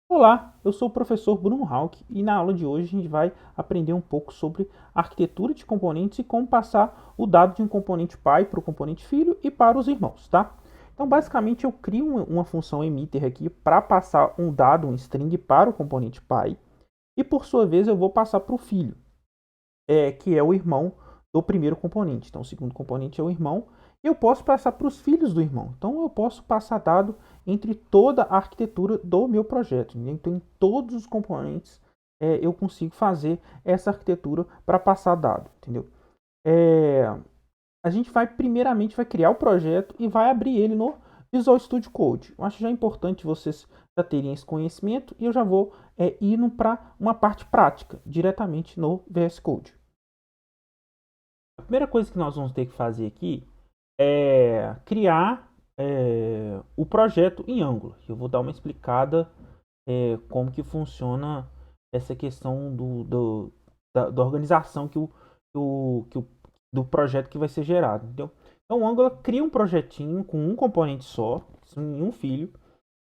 Olá, eu sou o professor Bruno Hauck e na aula de hoje a gente vai aprender um pouco sobre arquitetura de componentes e como passar o dado de um componente pai para o componente filho e para os irmãos, tá? Então, basicamente, eu crio uma função emitter aqui para passar um dado, um string, para o componente pai e, por sua vez, eu vou passar para o filho, que é o irmão do primeiro componente. Então, o segundo componente é o irmão. Eu posso passar para os filhos do irmão. Então, eu posso passar dado entre toda a arquitetura do meu projeto. Então, em todos os componentes, eu consigo fazer essa arquitetura para passar dado, entendeu? É, a gente vai, primeiramente, vai criar o projeto e vai abrir ele no Visual Studio Code. Eu acho já importante vocês já terem esse conhecimento e eu já vou indo para uma parte prática, diretamente no VS Code. A primeira coisa que nós vamos ter que fazer aqui é criar o projeto em Angular. Eu vou dar uma explicada como que funciona essa questão da organização do projeto que vai ser gerado, entendeu? Então, o Angular cria um projetinho com um componente só, em um filho,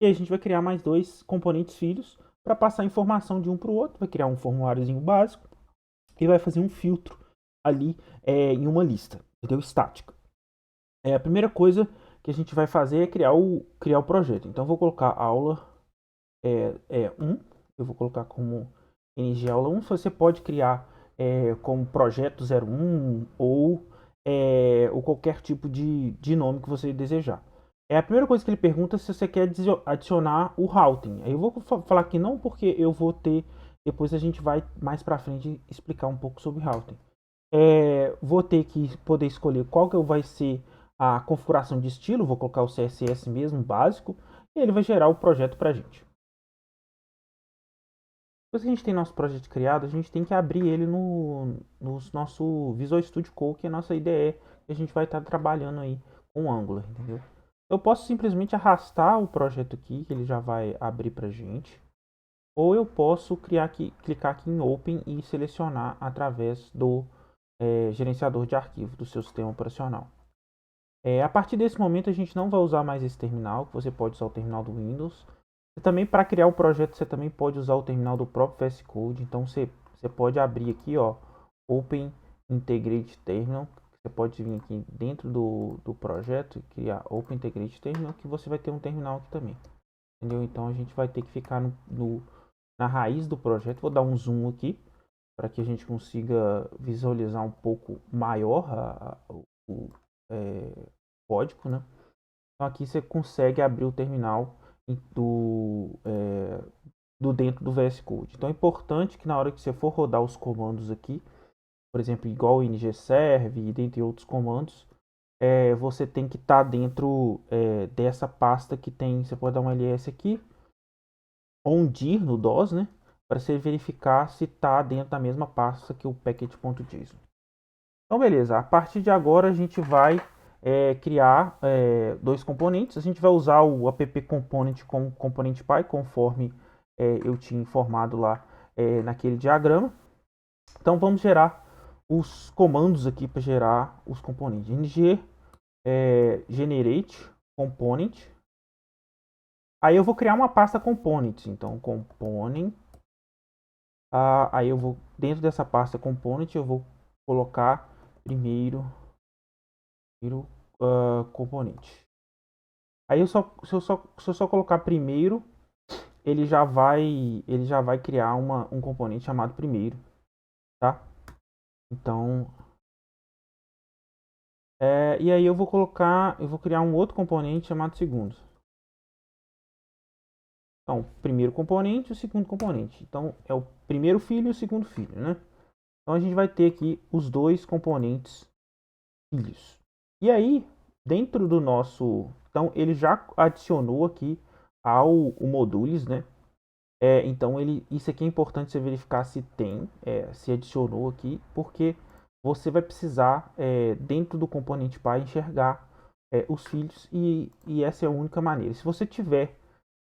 e a gente vai criar mais dois componentes filhos para passar informação de um para o outro. Vai criar um formuláriozinho básico e vai fazer um filtro ali em uma lista, entendeu? Estática. A primeira coisa que a gente vai fazer é criar o projeto. Então, eu vou colocar aula 1. Eu vou colocar como ng aula 1. Você pode criar como projeto 01 ou qualquer tipo de nome que você desejar. A primeira coisa que ele pergunta é se você quer adicionar o routing. Aí eu vou falar que não, porque eu vou ter. Depois a gente vai mais para frente explicar um pouco sobre routing. Vou ter que poder escolher qual que vai ser a configuração de estilo. Vou colocar o CSS mesmo, básico. E ele vai gerar o projeto para a gente. Depois que a gente tem nosso projeto criado, a gente tem que abrir ele no nosso Visual Studio Code, que é a nossa IDE, que a gente vai estar trabalhando aí com Angular, entendeu? Eu posso simplesmente arrastar o projeto aqui, que ele já vai abrir pra gente. Ou eu posso clicar aqui em Open e selecionar através do gerenciador de arquivo do seu sistema operacional. A partir desse momento a gente não vai usar mais esse terminal, você pode usar o terminal do Windows. E também para criar o projeto você também pode usar o terminal do próprio VS Code. Então você pode abrir aqui, ó, Open Integrate Terminal. Você pode vir aqui dentro do projeto e criar Open Integrate Terminal, que você vai ter um terminal aqui também. Entendeu? Então a gente vai ter que ficar na raiz do projeto. Vou dar um zoom aqui para que a gente consiga visualizar um pouco maior o código, né? Então aqui você consegue abrir o terminal do dentro do VS Code. Então é importante que na hora que você for rodar os comandos aqui, por exemplo, igual o ngserve e dentre outros comandos, você tem que estar dentro dessa pasta que tem, você pode dar um ls aqui, ou um dir no DOS, né? Para você verificar se está dentro da mesma pasta que o package.json. Então, beleza. A partir de agora, a gente vai criar dois componentes. A gente vai usar o app component como componente pai, conforme eu tinha informado lá naquele diagrama. Então, vamos gerar os comandos aqui para gerar os componentes. ng generate component. Aí eu vou criar uma pasta components. Então, component. Aí eu vou, dentro dessa pasta component, eu vou colocar primeiro componente. Aí se eu só colocar primeiro, ele já vai criar um componente chamado primeiro, tá? Então, e aí eu vou criar um outro componente chamado segundo. Então, primeiro componente e o segundo componente. Então, é o primeiro filho e o segundo filho, né? Então, a gente vai ter aqui os dois componentes filhos. E aí, dentro do nosso... Então, ele já adicionou aqui o modules, né? Então, isso aqui é importante você verificar se tem, se adicionou aqui, porque você vai precisar, dentro do componente pai, enxergar os filhos e essa é a única maneira. Se você tiver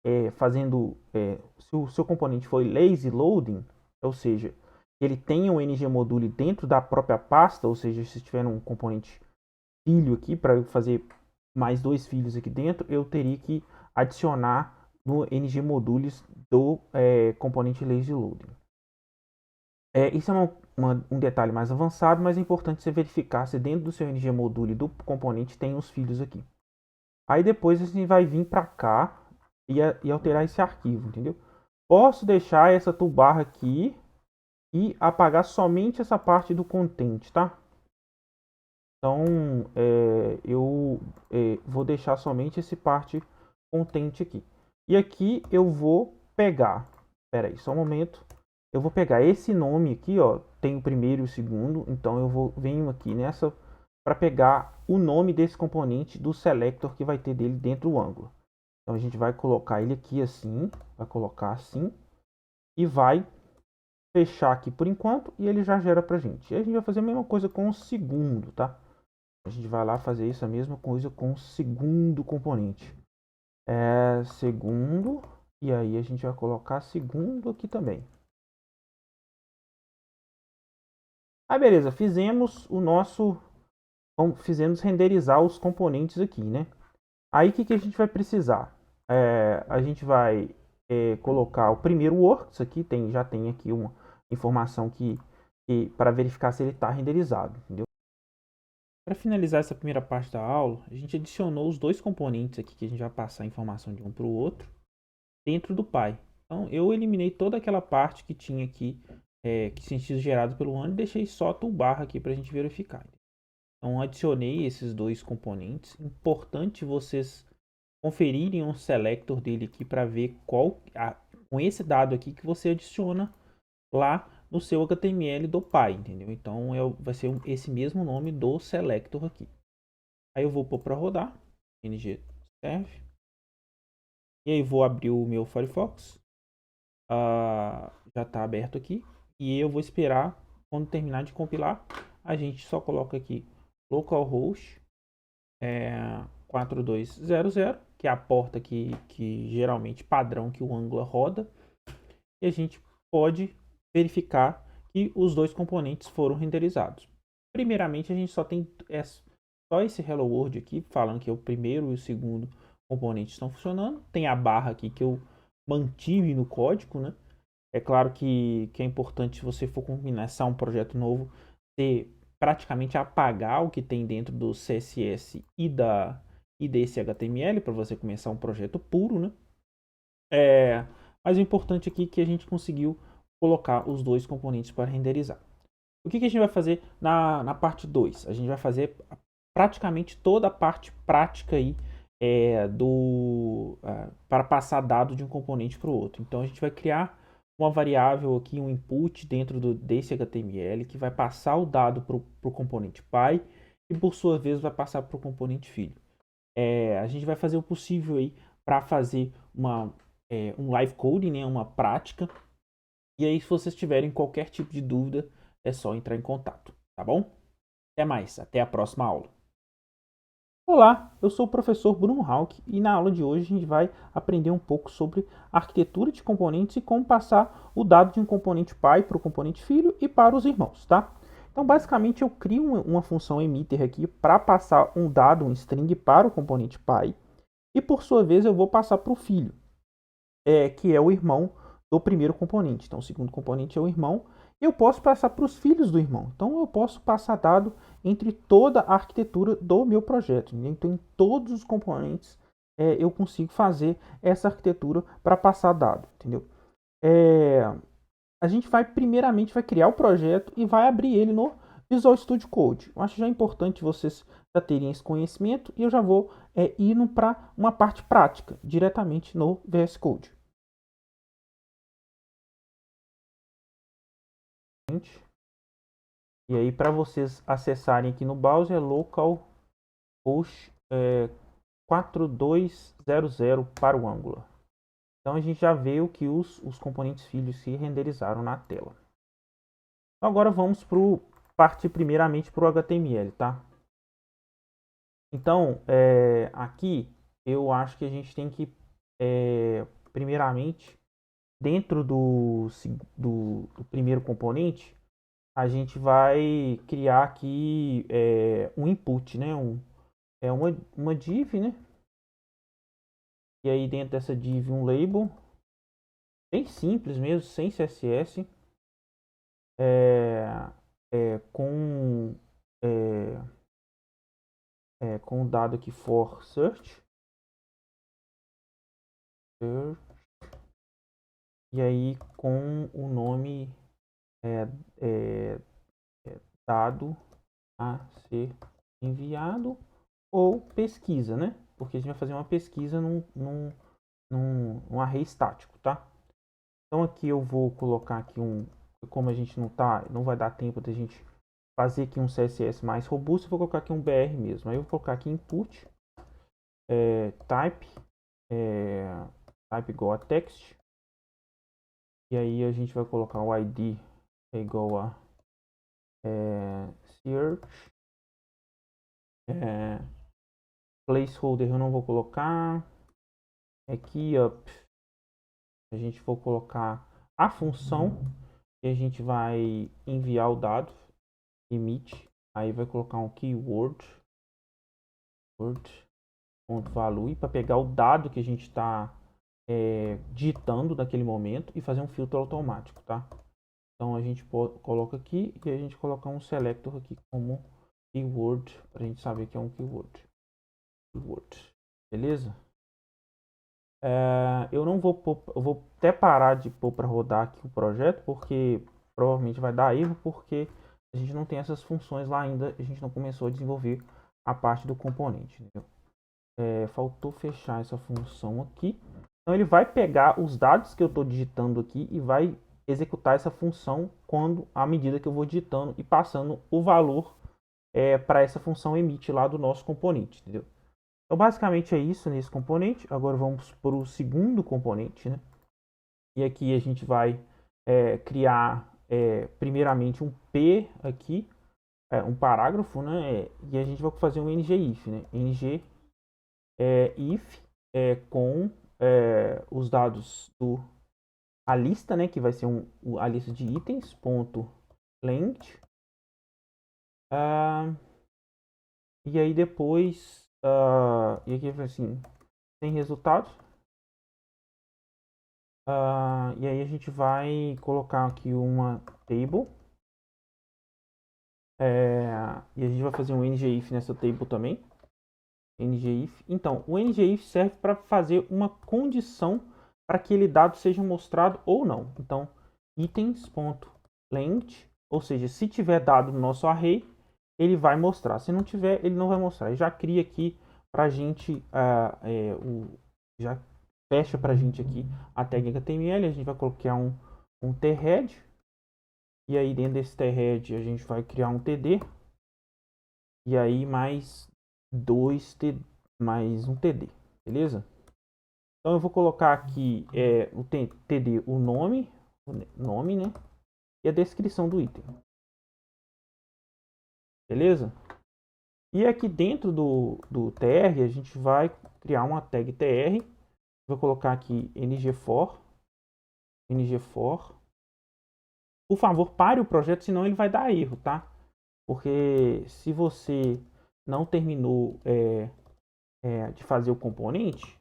se o seu componente for lazy loading, ou seja, ele tem um ngModule dentro da própria pasta, ou seja, se tiver um componente filho aqui, para fazer mais dois filhos aqui dentro, eu teria que adicionar no ngModules do componente lazy loading. Isso é um detalhe mais avançado, mas é importante você verificar se dentro do seu ng module do componente tem os filhos aqui. Aí depois a gente vai vir para cá e alterar esse arquivo, entendeu? Posso deixar essa toolbar aqui e apagar somente essa parte do content, tá? Então, eu vou deixar somente esse parte content aqui. E aqui eu vou pegar, espera aí, só um momento. Eu vou pegar esse nome aqui, ó, tem o primeiro e o segundo, então venho aqui nessa para pegar o nome desse componente do selector que vai ter dele dentro do Angular. Então a gente vai colocar ele aqui assim, vai colocar assim e vai fechar aqui por enquanto e ele já gera pra gente. E a gente vai fazer a mesma coisa com o segundo, tá? A gente vai lá fazer isso a mesma coisa com o segundo componente. Segundo, e aí a gente vai colocar segundo aqui também. Aí beleza, fizemos fizemos renderizar os componentes aqui, né? Aí o que a gente vai precisar? A gente vai colocar o primeiro works aqui, já tem aqui uma informação para verificar se ele está renderizado, entendeu? Para finalizar essa primeira parte da aula, a gente adicionou os dois componentes aqui que a gente vai passar a informação de um para o outro dentro do Py. Então eu eliminei toda aquela parte que tinha aqui, que tinha sido gerado pelo ano, e deixei só a toolbar aqui para a gente verificar. Então adicionei esses dois componentes. Importante vocês conferirem o selector dele aqui para ver com esse dado aqui que você adiciona lá no seu HTML do Py, entendeu? Então vai ser esse mesmo nome do selector aqui. Aí eu vou pôr para rodar, ng serve. E aí vou abrir o meu Firefox. Já está aberto aqui. E eu vou esperar, quando terminar de compilar, a gente só coloca aqui localhost 4200, que é a porta que geralmente padrão que o Angular roda. E a gente pode verificar que os dois componentes foram renderizados. Primeiramente, a gente só tem só esse Hello World aqui, falando que o primeiro e o segundo componente estão funcionando. Tem a barra aqui que eu mantive no código, né? É claro que é importante, se você for começar um projeto novo, você praticamente apagar o que tem dentro do CSS e desse HTML para você começar um projeto puro, né? Mas o importante aqui é que a gente conseguiu colocar os dois componentes para renderizar. O que a gente vai fazer na parte 2? A gente vai fazer praticamente toda a parte prática aí para passar dado de um componente para o outro. Então a gente vai criar uma variável aqui, um input dentro desse HTML que vai passar o dado para o componente pai e por sua vez vai passar para o componente filho. A gente vai fazer o possível aí para fazer um live coding, né, uma prática. E aí, se vocês tiverem qualquer tipo de dúvida, é só entrar em contato, tá bom? Até mais, até a próxima aula. Olá, eu sou o professor Bruno Hauck e na aula de hoje a gente vai aprender um pouco sobre arquitetura de componentes e como passar o dado de um componente pai para o componente filho e para os irmãos, tá? Então, basicamente, eu crio uma função emitter aqui para passar um dado, um string, para o componente pai e, por sua vez, eu vou passar para o filho, que é o irmão do primeiro componente. Então, o segundo componente é o irmão. Eu posso passar para os filhos do irmão. Então, eu posso passar dado entre toda a arquitetura do meu projeto. Então, em todos os componentes, eu consigo fazer essa arquitetura para passar dado. Entendeu? A gente primeiramente, vai criar o projeto e vai abrir ele no Visual Studio Code. Eu acho já importante vocês já terem esse conhecimento e eu já vou indo para uma parte prática, diretamente no VS Code. E aí, para vocês acessarem aqui no browser, é localhost 4200 para o Angular. Então a gente já viu que os componentes filhos se renderizaram na tela. Então, agora vamos partir primeiramente para o HTML, tá? Então, aqui eu acho que a gente tem que, primeiramente, dentro do primeiro componente, a gente vai criar aqui um input, né? Uma div, né? E aí dentro dessa div um label. bem simples mesmo, sem CSS, é, com com o dado aqui for search, e aí com o nome é, é, dado a ser enviado ou pesquisa, né? Porque a gente vai fazer uma pesquisa num array estático, tá? Então aqui eu vou colocar aqui como a gente não vai dar tempo da gente fazer aqui um CSS mais robusto, eu vou colocar aqui um BR mesmo. Aí eu vou colocar aqui input, type, type igual a text, e aí a gente vai colocar o ID igual a search, placeholder eu não vou colocar, keyup a gente for colocar a função e a gente vai enviar o dado, emit, aí vai colocar um keyword, value para pegar o dado que a gente está digitando naquele momento e fazer um filtro automático, tá? Então a gente coloca aqui e a gente coloca um selector aqui como keyword para a gente saber que é um keyword. Beleza? Eu não vou pôr, eu vou até parar de pôr para rodar aqui o projeto, porque provavelmente vai dar erro, porque a gente não tem essas funções lá ainda, a gente não começou a desenvolver a parte do componente, entendeu? Faltou fechar essa função aqui. Então ele vai pegar os dados que eu estou digitando aqui e vai executar essa função à medida que eu vou digitando e passando o valor para essa função emit lá do nosso componente, entendeu? Então basicamente é isso nesse componente. Agora vamos para o segundo componente, né? E aqui a gente vai criar primeiramente um P aqui, um parágrafo, né? E a gente vai fazer um ngIf, né? If com os dados a lista, né? Que vai ser a lista de itens, ponto length. E aí depois, e aqui assim, sem resultados. E aí a gente vai colocar aqui uma table. E a gente vai fazer um ngIf nessa table também. ngIf. Então, o ngIf serve para fazer uma condição para que aquele dado seja mostrado ou não. Então, itens.length, ou seja, se tiver dado no nosso array, ele vai mostrar. Se não tiver, ele não vai mostrar. Eu já cria aqui para a gente, já fecha para a gente aqui a tag HTML. A gente vai colocar um tHead. E aí dentro desse tHead a gente vai criar um TD. E aí mais mais um TD, beleza? Então eu vou colocar aqui o TD, o nome, né? E a descrição do item. Beleza? E aqui dentro do tr a gente vai criar uma tag tr. Vou colocar aqui ngFor. Por favor, pare o projeto, senão ele vai dar erro, tá? Porque se você não terminou de fazer o componente,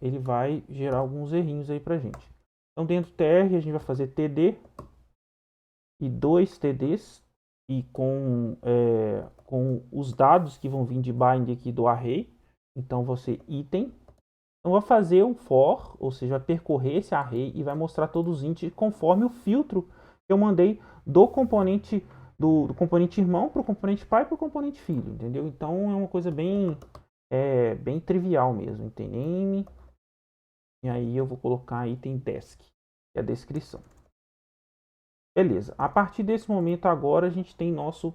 ele vai gerar alguns errinhos aí pra gente. Então dentro do tr a gente vai fazer td e 2 tds e com os dados que vão vir de bind aqui do array. Então você item. Então vai fazer um for, ou seja, vai percorrer esse array e vai mostrar todos os int conforme o filtro que eu mandei do componente componente irmão para o componente pai para o componente filho, entendeu? Então é uma coisa bem trivial mesmo. Item name, e aí eu vou colocar item desk, que é a descrição. Beleza, a partir desse momento agora a gente tem nosso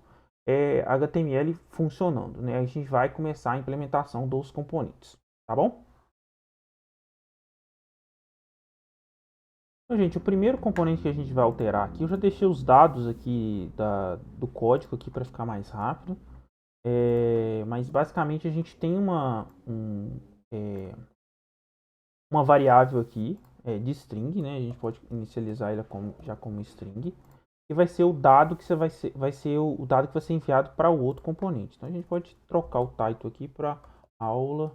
HTML funcionando, né? A gente vai começar a implementação dos componentes, tá bom? Então, gente, o primeiro componente que a gente vai alterar aqui, eu já deixei os dados aqui do código aqui para ficar mais rápido. Mas basicamente a gente tem uma variável aqui de string, né? A gente pode inicializar ela já como string. E vai ser o dado que vai ser o dado que vai ser enviado para o outro componente. Então a gente pode trocar o title aqui para aula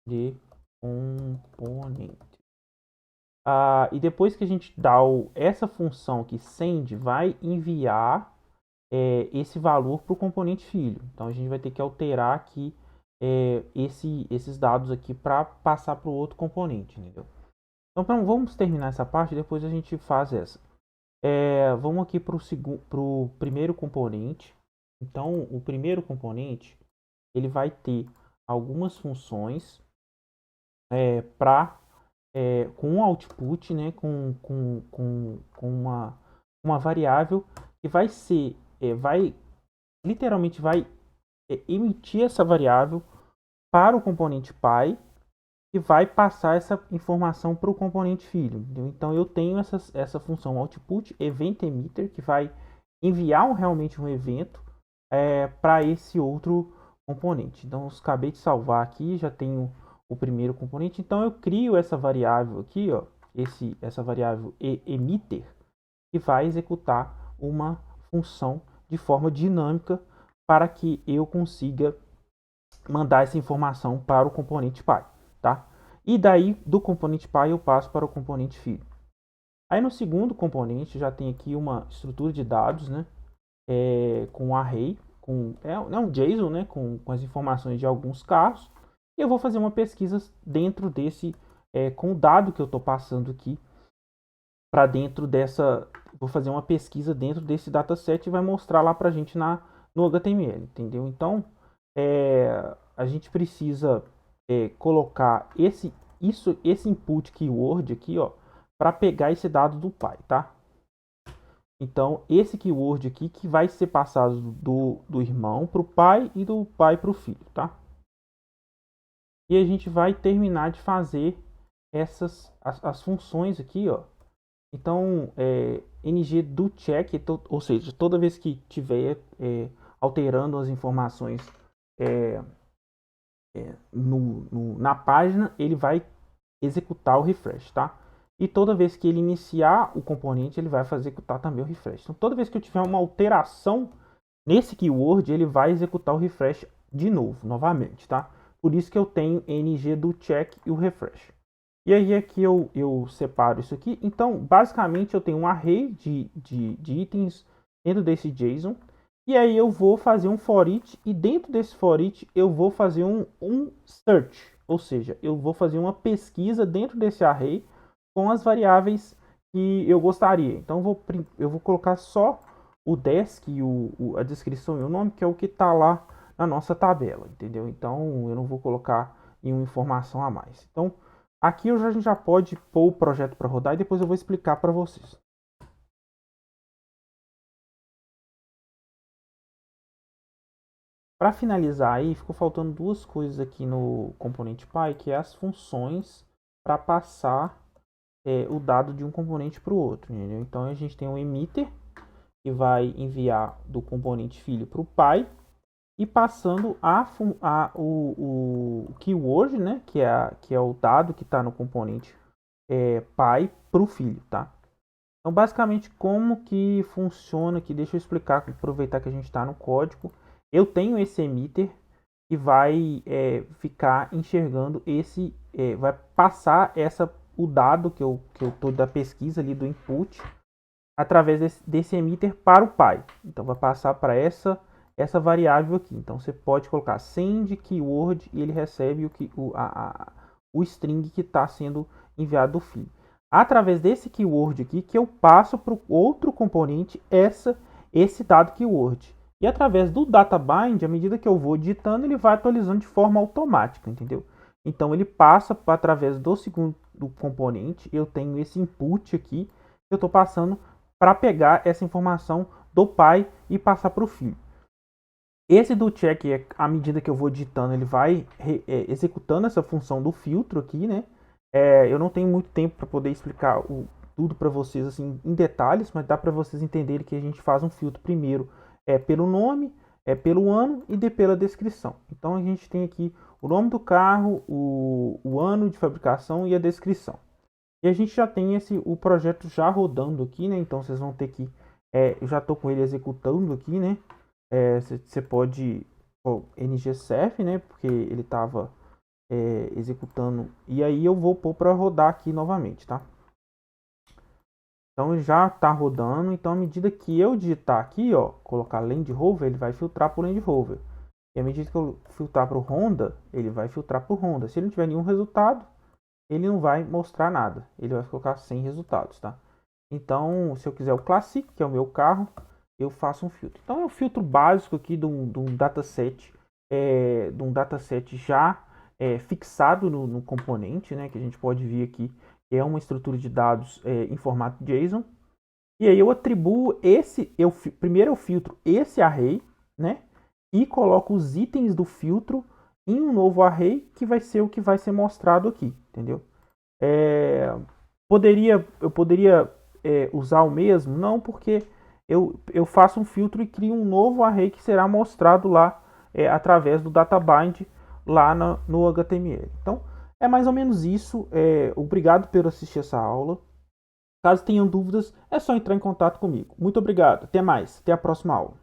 de componente. E depois que a gente dá essa função aqui, send, vai enviar esse valor para o componente filho. Então a gente vai ter que alterar aqui esses dados aqui para passar para o outro componente, entendeu? Então vamos terminar essa parte e depois a gente faz essa. Vamos aqui para o primeiro componente. Então o primeiro componente ele vai ter algumas funções com um output, né, com uma variável que vai ser, literalmente vai emitir essa variável para o componente pai e vai passar essa informação para o componente filho. Entendeu? Então eu tenho essa função output event emitter que vai enviar realmente um evento para esse outro componente. Então eu acabei de salvar aqui, já tenho o primeiro componente. Então eu crio essa variável aqui, ó, essa variável emitter, que vai executar uma função de forma dinâmica para que eu consiga mandar essa informação para o componente pai, tá? E daí do componente pai eu passo para o componente filho. Aí no segundo componente já tem aqui uma estrutura de dados, né? Com um array, é um JSON, né? Com as informações de alguns carros. E eu vou fazer uma pesquisa dentro desse, com o dado que eu estou passando aqui para dentro dessa. Vou fazer uma pesquisa dentro desse dataset e vai mostrar lá para a gente no HTML, entendeu? Então a gente precisa colocar esse input keyword aqui, ó, para pegar esse dado do pai, tá? Então, esse keyword aqui que vai ser passado do irmão para o pai e do pai para o filho, tá? E a gente vai terminar de fazer as funções aqui, ó. Então, ng do check, ou seja, toda vez que tiver alterando as informações na página, ele vai executar o refresh, tá? E toda vez que ele iniciar o componente, ele vai executar também o refresh. Então, toda vez que eu tiver uma alteração nesse keyword, ele vai executar o refresh de novo, novamente, tá? Por isso que eu tenho ng do check e o refresh. E aí aqui eu separo isso aqui. Então, basicamente, eu tenho um array de itens dentro desse JSON. E aí eu vou fazer um for each. E dentro desse for each, eu vou fazer um search. Ou seja, eu vou fazer uma pesquisa dentro desse array com as variáveis que eu gostaria. Então, eu vou colocar só o desk, a descrição e o nome, que é o que está lá na nossa tabela, entendeu? Então, eu não vou colocar nenhuma informação a mais. Então, aqui a gente já pode pôr o projeto para rodar e depois eu vou explicar para vocês. Para finalizar aí, ficou faltando duas coisas aqui no componente Py, que é as funções para passar o dado de um componente para o outro, entendeu? Então a gente tem um emitter que vai enviar do componente filho para o pai e passando o keyword, né, que é o dado que está no componente pai para o filho, tá? Então basicamente como que funciona aqui, deixa eu explicar, aproveitar que a gente está no código. Eu tenho esse emitter que vai ficar enxergando vai passar o dado que eu estou da pesquisa ali do input através desse emitter para o pai. Então vai passar para essa variável aqui. Então você pode colocar send keyword e ele recebe o string que está sendo enviado do filho. Através desse keyword aqui que eu passo para o outro componente esse dado keyword. E através do databind, à medida que eu vou digitando, ele vai atualizando de forma automática, entendeu? Então ele passa através do segundo componente, eu tenho esse input aqui, que eu estou passando para pegar essa informação do pai e passar para o filho. Esse do check, à medida que eu vou digitando, ele vai executando essa função do filtro aqui, né? Eu não tenho muito tempo para poder explicar tudo para vocês assim em detalhes, mas dá para vocês entenderem que a gente faz um filtro primeiro pelo nome, pelo ano e pela descrição. Então a gente tem aqui o nome do carro, o ano de fabricação e a descrição. E a gente já tem o projeto já rodando aqui, né? Então vocês vão ter que eu já estou com ele executando aqui, né? Você pode ngserf, né? Porque ele estava executando. E aí eu vou pôr para rodar aqui novamente, tá? Então já está rodando. Então à medida que eu digitar aqui, ó, colocar Land Rover, ele vai filtrar por Land Rover. E à medida que eu filtrar para o Honda, ele vai filtrar por Honda. Se ele não tiver nenhum resultado, ele não vai mostrar nada. Ele vai colocar sem resultados, tá? Então, se eu quiser o Classic, que é o meu carro, eu faço um filtro. Então é um filtro básico aqui de um dataset, já fixado no componente, né? Que a gente pode ver aqui, que é uma estrutura de dados em formato JSON. E aí eu atribuo primeiro eu filtro esse array, né? E coloco os itens do filtro em um novo array, que vai ser o que vai ser mostrado aqui, entendeu? Eu poderia usar o mesmo? Não, porque eu faço um filtro e crio um novo array que será mostrado lá através do databind lá no HTML. Então, é mais ou menos isso. Obrigado por assistir essa aula. Caso tenham dúvidas, é só entrar em contato comigo. Muito obrigado. Até mais. Até a próxima aula.